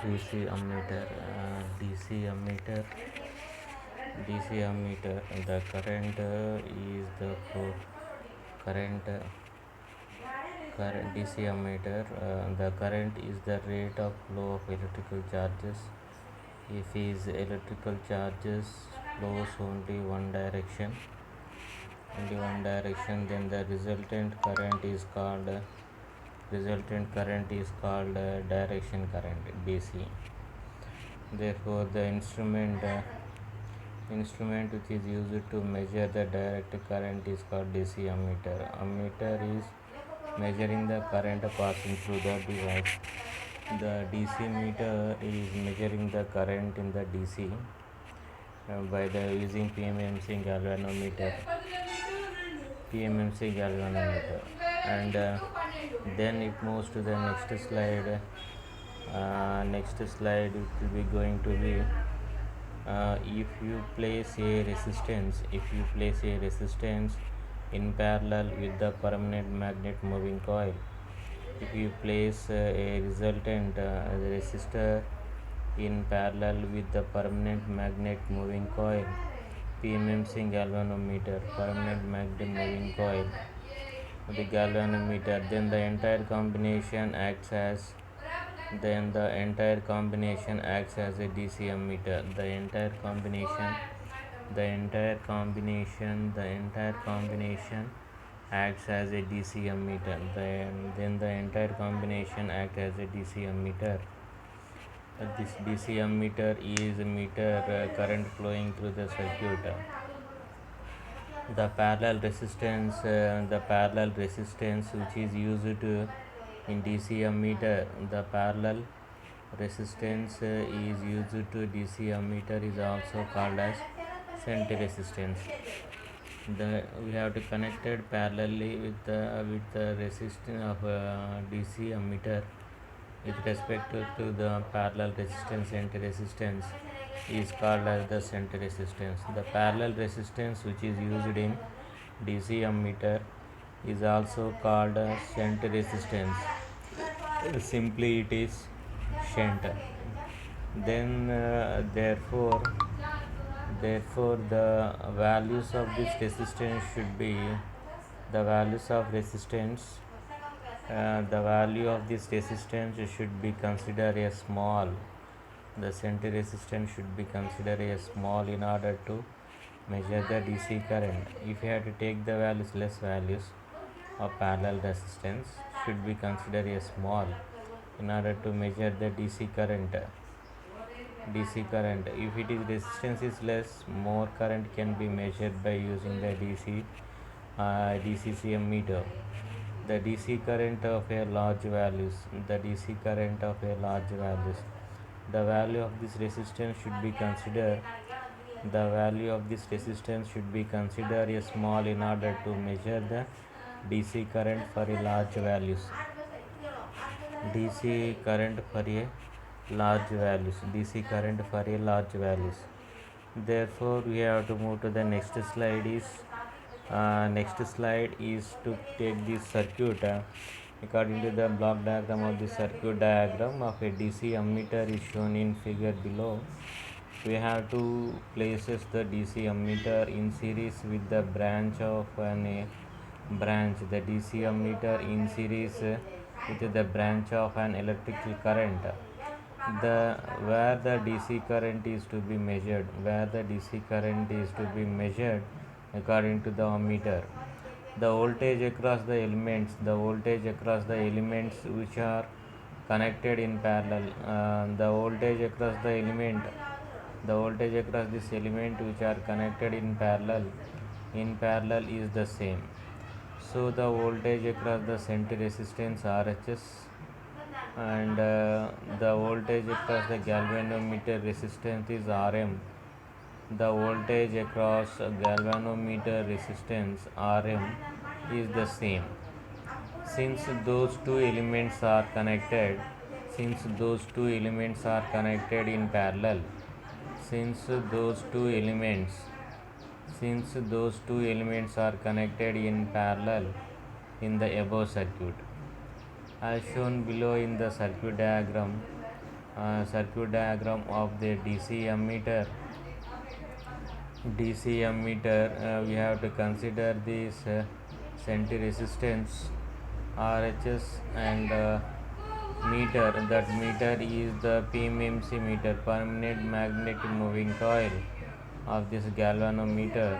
DC ammeter. DC ammeter. The current is the current. Current DC ammeter. The current is the rate of flow of electrical charges. If is electrical charges flows only one direction, then the resultant current is called direction current, DC. Therefore, the instrument which is used to measure the direct current is called DC ammeter. Ammeter is measuring the current passing through the device. The DC meter is measuring the current in the DC by the using PMMC galvanometer, and then it moves to the next slide. Next slide it will be going to be if you place a resistance in parallel with the permanent magnet moving coil. If you place a resultant resistor in parallel with the permanent magnet moving coil, PMMC galvanometer, permanent magnet moving coil, the galvanometer, then the entire combination acts as a DC ammeter. The entire combination acts as a DC ammeter. Then the entire combination acts as a DC ammeter. This DC ammeter is a meter current flowing through the circuit. The parallel resistance which is used in DC ammeter, the parallel resistance is used to DC ammeter is also called as shunt resistance. We have to connect it parallelly with the resistance of DC ammeter with respect to the parallel resistance. Shunt resistance is called as the shunt resistance. The parallel resistance which is used in DC ammeter is also called shunt resistance. Simply it is shunt. Then therefore the values of this resistance should be the values of resistance the value of this resistance should be considered as small. The shunt resistance should be considered as small in order to measure the DC current. If you have to take the less values of parallel resistance should be considered as small in order to measure the DC current. If it is resistance is less, more current can be measured by using the DCCM meter. The DC current of a large values. The value of this resistance should be considered. As small in order to measure the DC current for a large values. DC current for a large values. Therefore, we have to move to the next slide. Is to take this circuit. According to the block diagram of the circuit diagram of a DC ammeter is shown in figure below. We have to places the DC ammeter in series with the branch of the DC ammeter in series with the branch of an electrical current. Where the DC current is to be measured according to the ammeter. The voltage across the elements which are connected in parallel. The voltage across this element which are connected in parallel is the same. So the voltage across the shunt resistance RHS and the voltage across the galvanometer resistance is RM. The voltage across galvanometer resistance RM is the same. Since those two elements are connected in parallel, are connected in parallel in the above circuit, as shown below in the circuit diagram. circuit diagram of the DC ammeter. DC ammeter, we have to consider this senti resistance RHS and meter. That meter is the PMMC meter, permanent magnetic moving coil of this galvanometer.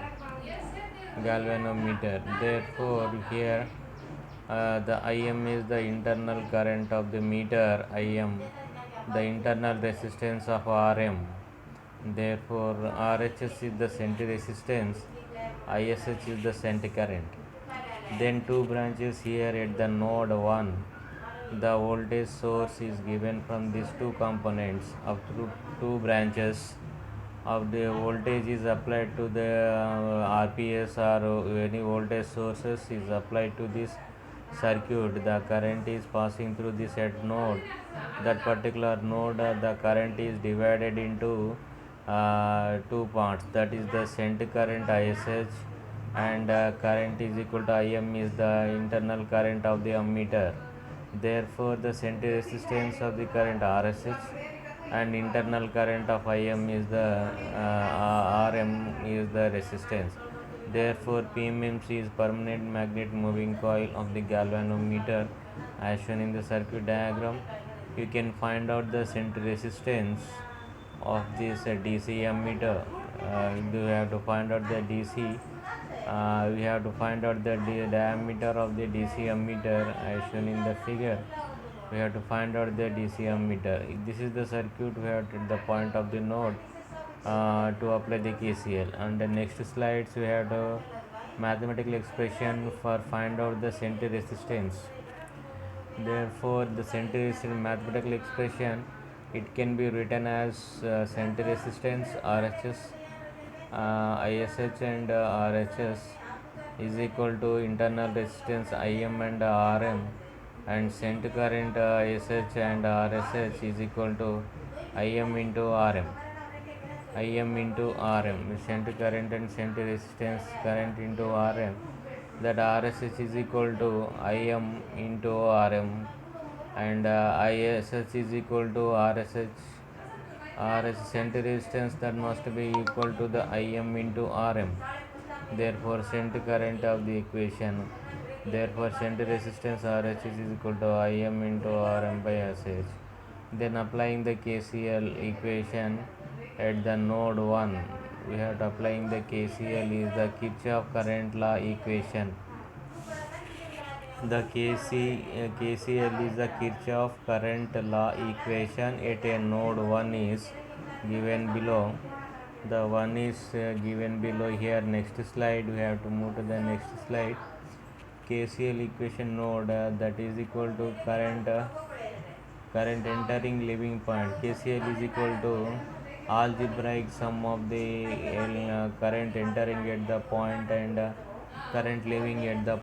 Therefore, here the IM is the internal current of the meter, IM, the internal resistance of RM. Therefore, RHS is the senti resistance, ISH is the senti current. Then two branches here at the node 1. The voltage source is given from these two components of two branches of the voltage is applied to the RPS or any voltage sources is applied to this circuit. The current is passing through this at node. That particular node, the current is divided into two parts. That is the sent current ISH and current is equal to IM is the internal current of the ammeter. Therefore, the sent resistance of the current RSH and internal current of IM is the RM is the resistance. Therefore, PMMC is permanent magnet moving coil of the galvanometer as shown in the circuit diagram. You can find out the sent resistance of this DC ammeter. You have to find out the DC. We have to find out the diameter of the DC ammeter as shown in the figure. We have to find out the DC ammeter. This is the circuit we have at the point of the node to apply the KCL. And the next slides we have the mathematical expression for find out the senti resistance. Therefore, the senti resistance mathematical expression, it can be written as senti resistance RHS, ISH and RHS is equal to internal resistance IM and RM, and sent current ISH and RSH is equal to IM into RM. Sent current and sent resistance current into RM. That RSH is equal to IM into RM, and ISH is equal to RSH. RS sent resistance that must be equal to the IM into RM. Therefore, sent current of the equation. Therefore, sent resistance RH is equal to IM into RM by SH. Then applying the KCL equation at the node 1, we have to applying the KCL is the Kirchhoff current law equation. The KCL is the Kirchhoff current law equation at a node 1 is given below. The one is given below here. Next slide, we have to move to the next slide. KCL equation node that is equal to current entering leaving point. KCL is equal to algebraic sum of the current entering at the point and current leaving at the